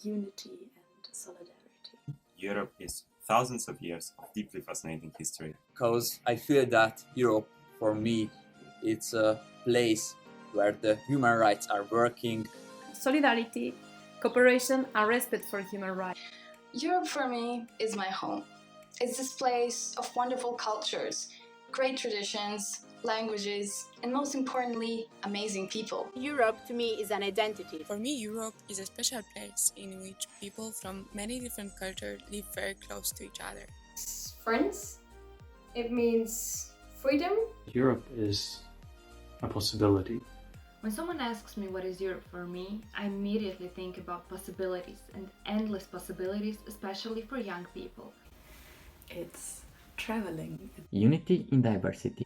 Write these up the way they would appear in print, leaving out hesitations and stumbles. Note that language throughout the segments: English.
unity and solidarity. Europe is thousands of years of deeply fascinating history. Because I feel that Europe, for me, it's a place where the human rights are working. Solidarity, cooperation and respect for human rights. Europe for me is my home. It's this place of wonderful cultures, great traditions, languages, and most importantly, amazing people. Europe to me is an identity. For me, Europe is a special place in which people from many different cultures live very close to each other. Friends. It means freedom. Europe is a possibility. When someone asks me what is Europe for me, I immediately think about possibilities and endless possibilities, especially for young people. It's traveling. Unity in diversity.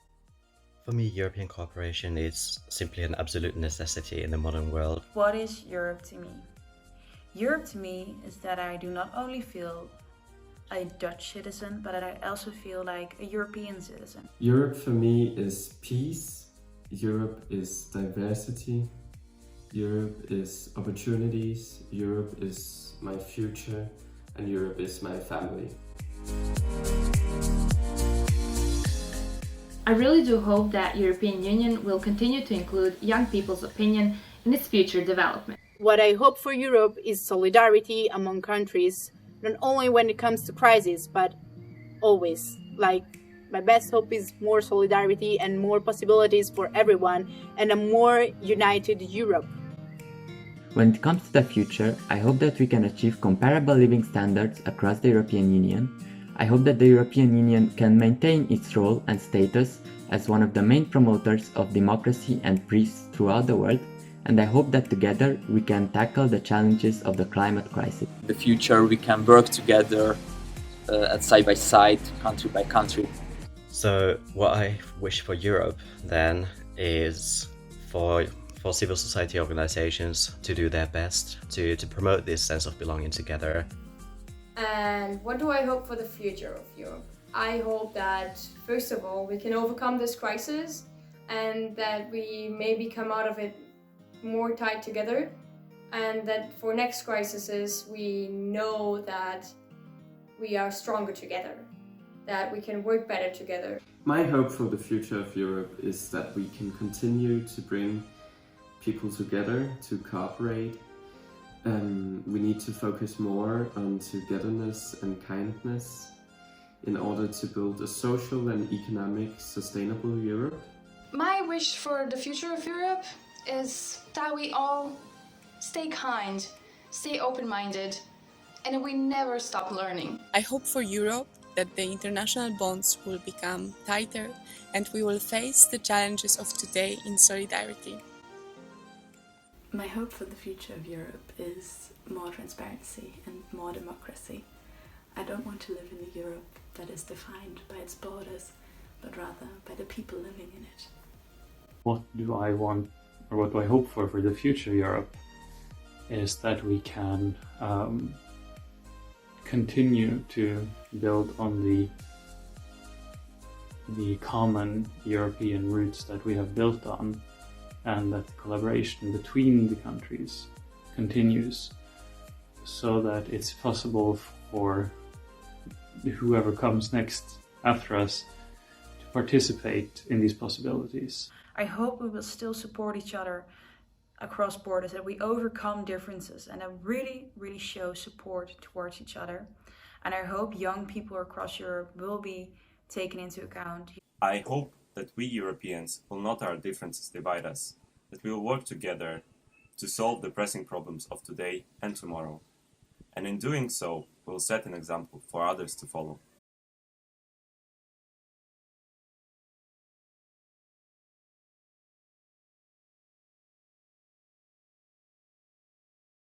For me, European cooperation is simply an absolute necessity in the modern world. What is Europe to me? Europe to me is that I do not only feel a Dutch citizen, but that I also feel like a European citizen. Europe for me is peace. Europe is diversity. Europe is opportunities. Europe is my future. And Europe is my family. I really do hope that European Union will continue to include young people's opinion in its future development. What I hope for Europe is solidarity among countries, not only when it comes to crisis, but always. Like, my best hope is more solidarity and more possibilities for everyone and a more united Europe. When it comes to the future, I hope that we can achieve comparable living standards across the European Union. I hope that the European Union can maintain its role and status as one of the main promoters of democracy and peace throughout the world, and I hope that together we can tackle the challenges of the climate crisis. In the future, we can work together and side by side, country by country. So what I wish for Europe then is for civil society organizations to do their best to promote this sense of belonging together. And what do I hope for the future of Europe? I hope that, first of all, we can overcome this crisis and that we maybe come out of it more tied together, and that for next crises we know that we are stronger together, that we can work better together. My hope for the future of Europe is that we can continue to bring people together to cooperate. We need to focus more on togetherness and kindness in order to build a social and economic sustainable Europe. My wish for the future of Europe is that we all stay kind, stay open-minded, and that we never stop learning. I hope for Europe that the international bonds will become tighter and we will face the challenges of today in solidarity. My hope for the future of Europe is more transparency and more democracy. I don't want to live in a Europe that is defined by its borders, but rather by the people living in it. What do I want, or what do I hope for the future Europe, is that we can continue to build on the common European roots that we have built on, and that the collaboration between the countries continues, so that it's possible for whoever comes next after us to participate in these possibilities. I hope we will still support each other across borders, that we overcome differences and that really, really show support towards each other. And I hope young people across Europe will be taken into account. I hope that we Europeans will not let our differences divide us, that we will work together to solve the pressing problems of today and tomorrow. And in doing so, we will set an example for others to follow.